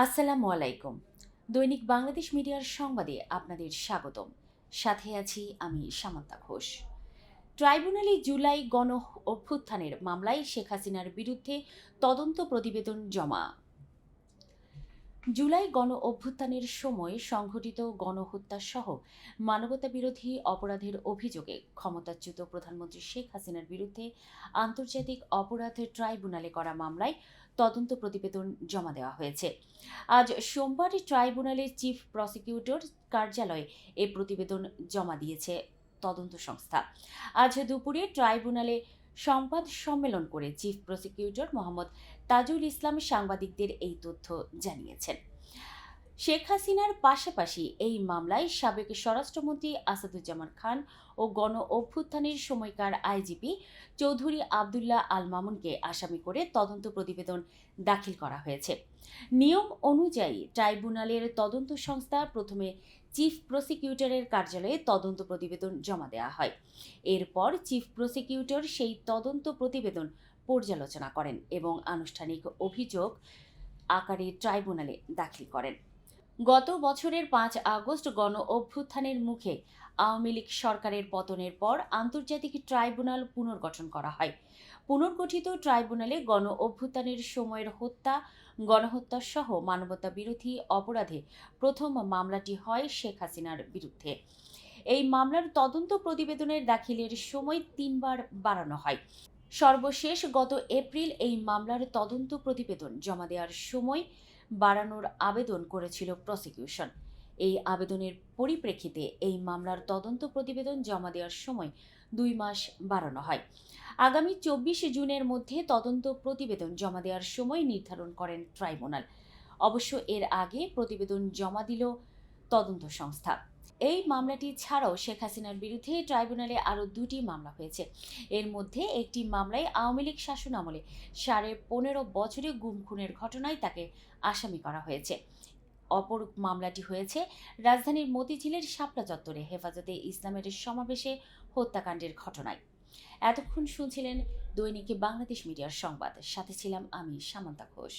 আসসালামু আলাইকুম। দৈনিক বাংলাদেশ মিডিয়ার সংবাদে আপনাদের স্বাগতম। সাথে আছি আমি সামান্তা ঘোষ। ট্রাইব্যুনালে জুলাই গণ অভ্যুত্থানের মামলায় শেখ হাসিনার বিরুদ্ধে তদন্ত প্রতিবেদন জমা। জুলাই গণ অভ্যুত্থানের সময় সংঘটিত গণহত্যা সহ মানবতাবিরোধী অপরাধের অভিযোগে ক্ষমতাচ্যুত প্রধানমন্ত্রী শেখ হাসিনার বিরুদ্ধে আন্তর্জাতিক অপরাধ ট্রাইব্যুনালে করা মামলায় তদন্ত প্রতিবেদন জমা দেওয়া হয়েছে। আজ সোমবার ট্রাইব্যুনালের চিফ প্রসিকিউটর কার্যালয়ে এ প্রতিবেদন জমা দিয়েছে তদন্ত সংস্থা। আজ দুপুরে ট্রাইব্যুনালে সংবাদ সম্মেলন করে চিফ প্রসিকিউটর মোহাম্মদ তাজুল ইসলাম সাংবাদিকদের এই তথ্য জানিয়েছেন। শেখ হাসিনার পাশাপাশি এই মামলায় সাবেক স্বরাষ্ট্রমন্ত্রী আসাদুজ্জামান খান ও গণ অভ্যুত্থানের সময়কার আইজিপি চৌধুরী আবদুল্লাহ আল মামুনকে আসামি করে তদন্ত প্রতিবেদন দাখিল করা হয়েছে। নিয়ম অনুযায়ী ট্রাইব্যুনালের তদন্ত সংস্থা প্রথমে চিফ প্রসিকিউটরের কার্যালয়ে তদন্ত প্রতিবেদন জমা দেওয়া হয়। এরপর চিফ প্রসিকিউটর সেই তদন্ত প্রতিবেদন পর্যালোচনা করেন এবং আনুষ্ঠানিক অভিযোগ আকারে ট্রাইব্যুনালে দাখিল করেন। গত বছরের ৫ আগস্ট গণ অভ্যুত্থানের মুখে আওয়ামী লীগ সরকারের পতনের পর আন্তর্জাতিক ট্রাইব্যুনাল পুনর্গঠন করা হয়। পুনর্গঠিত ট্রাইব্যুনালে গণ অভ্যুত্থানের সময়ের হত্যা, গণহত্যা সহ মানবতা বিরোধী অপরাধে প্রথম মামলাটি হয় শেখ হাসিনার বিরুদ্ধে। এই মামলার তদন্ত প্রতিবেদনের দাখিলের সময় ৩ বার বাড়ানো হয়। সর্বশেষ গত এপ্রিল এই মামলার তদন্ত প্রতিবেদন জমা দেওয়ার সময় বাড়ানোর আবেদন করেছিল প্রসিকিউশন। এই আবেদনের পরিপ্রেক্ষিতে এই মামলার তদন্ত প্রতিবেদন জমা দেওয়ার সময় ২ মাস বাড়ানো হয়। আগামী ২৪ জুনের মধ্যে তদন্ত প্রতিবেদন জমা দেওয়ার সময় নির্ধারণ করেন ট্রাইব্যুনাল। অবশ্য এর আগে প্রতিবেদন জমা দিল তদন্ত সংস্থা। এই মামলাটি ছাড়াও শেখ হাসিনার বিরুদ্ধে ট্রাইব্যুনালে আরও ২টি মামলা হয়েছে। এর মধ্যে একটি মামলায় আওয়ামী লীগ শাসনামলে ১৫.৫ বছরে গুম খুনের ঘটনায় তাকে আসামি করা হয়েছে। অপর মামলাটি হয়েছে রাজধানীর মতিঝিলের শাপলা চত্বরে হেফাজতে ইসলামের সমাবেশে হত্যাকাণ্ডের ঘটনায়। এতক্ষণ শুনছিলেন দৈনিক বাংলাদেশ মিডিয়ার সংবাদ। সাথে ছিলাম আমি সামান্তা ঘোষ।